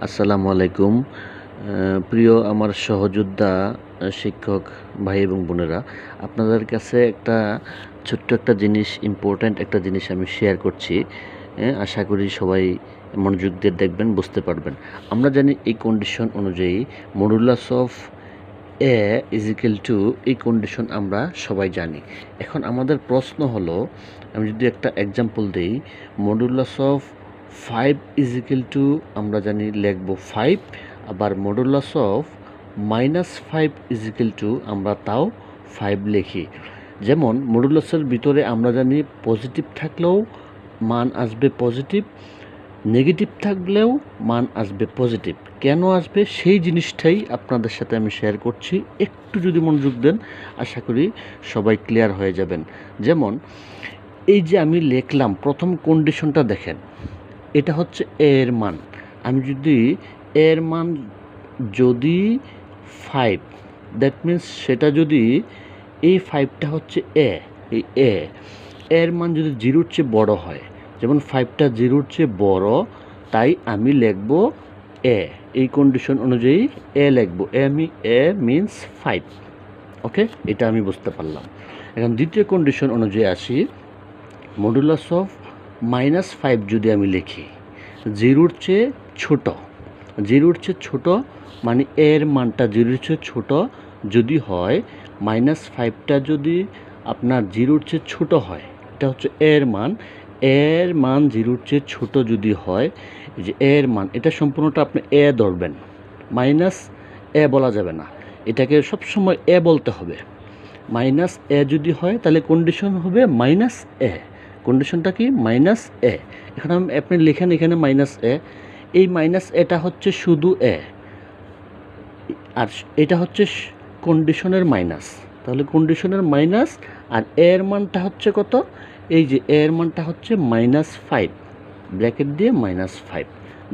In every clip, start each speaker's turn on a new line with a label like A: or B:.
A: আসসালামু আলাইকুম। প্রিয় আমার সহযোদ্ধা শিক্ষক ভাই এবং বোনেরা, আপনাদের কাছে ছোট্ট একটা জিনিস, ইম্পোর্ট্যান্ট একটা জিনিস আমি শেয়ার করছি। আশা করি সবাই মনোযোগ দিয়ে দেখবেন, বুঝতে পারবেন। আমরা জানি এই কন্ডিশন অনুযায়ী modulus of A is equal to, এই কন্ডিশন আমরা সবাই জানি। এখন আমাদের প্রশ্ন হলো, আমি যদি একটা এক্সাম্পল দিই, modulus of 5 is equal to, আমরা জানি লিখব 5, আবার modulus of -5 is equal to আমরা তাও 5 লিখি। যেমন মডুলাসের ভিতরে আমরা জানি পজিটিভ থাকলেও মান আসবে পজিটিভ, নেগেটিভ থাকলেও মান আসবে পজিটিভ। কেন আসবে সেই জিনিসটাই আপনাদের সাথে আমি শেয়ার করছি। একটু যদি মনোযোগ দেন, আশা করি সবাই ক্লিয়ার হয়ে যাবেন। যেমন এই যে আমি লিখলাম, প্রথম কন্ডিশনটা দেখেন, এটা হচ্ছে এর মান। আমি যদি এর মান যদি 5, দ্যাট মিন্স সেটা যদি এই 5টা হচ্ছে এই এর মান যদি 0-র চেয়ে বড় হয়, যেমন 5টা 0-র চেয়ে বড়, তাই আমি লিখব এ। এই কন্ডিশন অনুযায়ী লিখব এ মিন্স 5। ওকে, এটা আমি বুঝতে পারলাম। এখন দ্বিতীয় কন্ডিশন অনুযায়ী আসি, মডুলাস অফ -5 যদি আমি লিখি 0-র চেয়ে ছোট, 0-র চেয়ে ছোট মানে এর মানটা 0-র চেয়ে ছোট যদি হয়, -5টা যদি আপনার 0-র চেয়ে ছোট হয়, এটা হচ্ছে এর মান। 0-র চেয়ে ছোট যদি হয়, যে এর মান, এটা সম্পূর্ণটা আপনি ধরবেন, মাইনাস বলা যাবে না, এটাকে সবসময় বলতে হবে। যদি হয় তাহলে কন্ডিশন হবে -, কন্ডিশনটা কি -। এখন আপনি লেখেন এখানে -, এই -টা হচ্ছে শুধু আর এটা হচ্ছে কন্ডিশনের মাইনাস। তাহলে কন্ডিশনের মাইনাস, আর এর মানটা হচ্ছে কত? এই যে এর মানটা হচ্ছে -5, ব্র্যাকেট দিয়ে -5,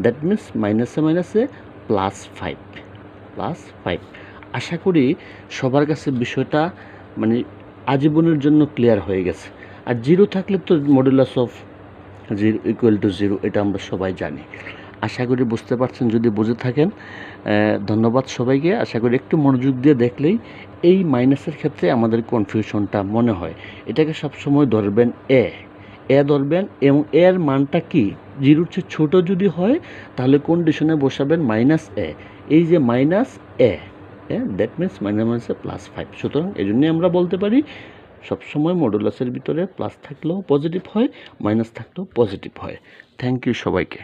A: দ্যাট মিন্স মাইনাসে +5। আশা করি সবার কাছে বিষয়টা মানে আজীবনের জন্য ক্লিয়ার হয়ে গেছে। আর 0 থাকলে তো মডুলাস অফ 0 ইকুয়াল টু 0, এটা আমরা সবাই জানি। আশা করি বুঝতে পারছেন। যদি বুঝে থাকেন, ধন্যবাদ সবাইকে। আশা করি একটু মনোযোগ দিয়ে দেখলেই এই মাইনাসের ক্ষেত্রে আমাদের কনফিউশনটা মনে হয়। এটাকে সবসময় ধরবেন ধরবেন, এবং এর মানটা কি 0-র চেয়ে ছোটো যদি হয়, তাহলে কন্ডিশনে বসাবেন -, এই যে -, দ্যাট মিন্স মাইনাসে +5। সুতরাং এই জন্যই আমরা বলতে পারি সবসময় মডুলাসের ভিতরে প্লাস থাকলেও পজিটিভ হয়, মাইনাস থাকলেও পজিটিভ হয়। থ্যাংক ইউ সবাইকে।